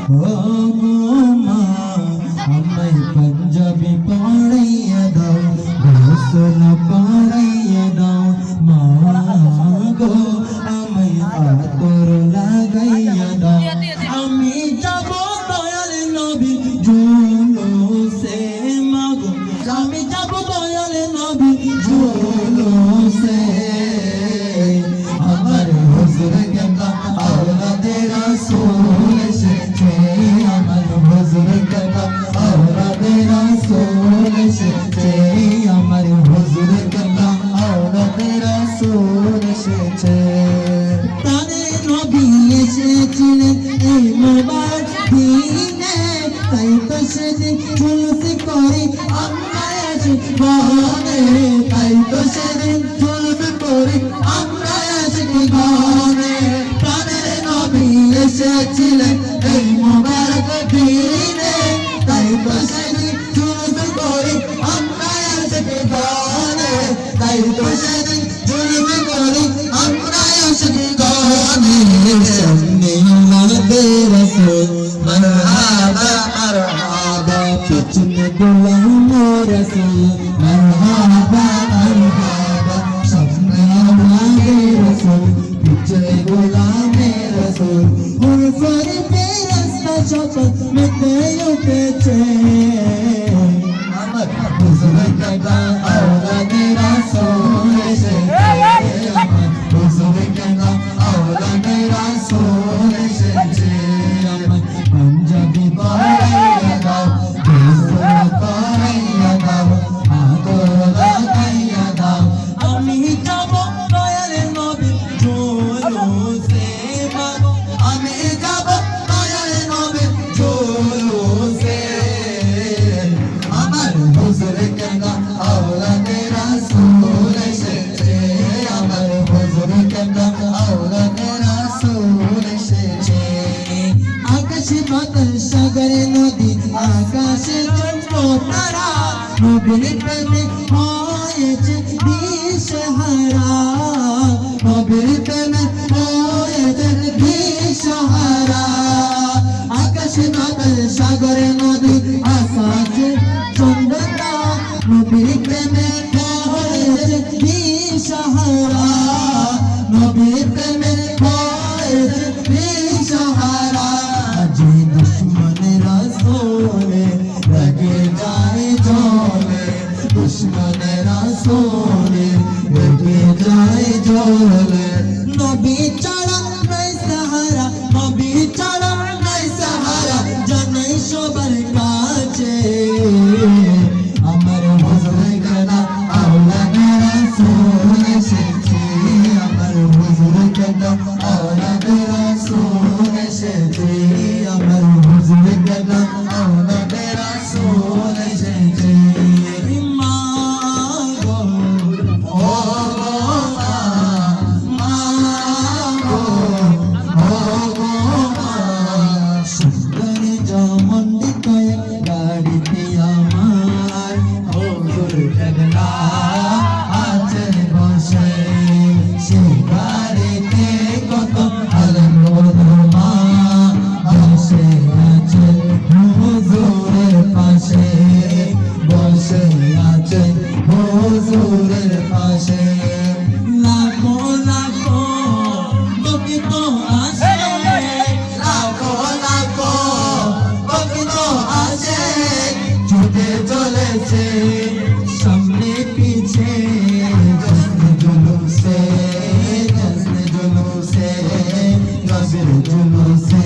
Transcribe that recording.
ও মা আমায় পাঞ্জাবি পড়াইয়া দাও গোসল পড়াইয়া দাও মা গো আমায় আতর লাগাইয়া দাও আমি যাব দয়াল নবী জুলুসে মাগো আমি যাব দয়াল নবী জুলুসে আমার হুজুর কেবলা আওলাদে রাসূল এসেছে আমার হুজুর কেবলা আওলাদে রাসূল এসেছে আমার হুজুর কেবলা আওলাদে রাসূল এসেছে তারে নবী এসেছিলেন এই মোবারক দিনে তাই তো সেদিন জুলুস করি আমরা আছি বনে তাই তো সেদিন জুলুস করি আমরা আছি বনে প্রাণের নবী এসেছিলেন এই মোবারক দিনে তাই তো সেদিন জুলুস করি আমরা আছি বনে তাই তো সেদিন জুলুস করি আমরা আছি বনে সামনে আমাদের রাসূল মারহাবা মারহাবা পিছনে গোলাম রাসূল মারহাবা মারহাবা সামনে আমাদের রাসূল পিছনে গোলাম রাসূল হুজুর ফেরেশতা সকল মেতে উঠেছে আমার হুজুর কেবলা আওলাদে রাসূল এসেছে আমার হুজুর কেবলা আওলাদে রাসূল এসেছে আমার পাঞ্জাবি পড়াইয়া দাও গোসল করাইয়া দাও আতর লাগাইয়া দাও আমি যাব দয়াল নবী জুলুসে মাগো আমি যাব দয়াল নবী জুলুসে আমার হুজুর কেবলা আওলাদে রাসূল এসেছে আমার হুজুর কেবলা আওলাদে রাসূল এসেছে আকাশে বাতাস সাগরে নদী আকাশে চন্দ্র তারা নবীর প্রেমে হয়েছে দিশেহারা নবীর প্রেমে হয়েছে দিশেহারা আকাশে বাতাস সাগরে নদী আকাশে চন্দ্র তারা নবীর প্রেমে হয়েছে দিশেহারা নবীর প্রেমে হয়েছে দিশেহারা যে দুশ্মনেরা সোলে লগে যায় জলে দুশ্মনেরা সোলে লগে যায় জলে নবী ছাড়া নাই সাহারা নবী ছাড়া নাই সাহারা জানাই সবার কাছে আমার হুজুর কেবলা আওলাদে রাসূল এসেছে আমার হুজুর কেবলা আওলাদে রাসূল এসেছে আমার হুজুর কেবলা আওলাদে রাসূল এসেছে মা গো ও মা গো ও মা সুন্দর জমন্ডি কয় গাড়িতে আমার হুজুর কেবলা আছেন বসে সেই গাড়িতে কত আলমা বসে আছেন হুজুরের পাশে বসে আছেন হুজুরের পাশে লাখো লাখো ভক্ত আসে লাখো লাখো ভক্ত আসে ছুটে চলেছে সামনে পিছে জশ্নে জুলুসে জশ্নে জুলুসে নবীর জুলুসে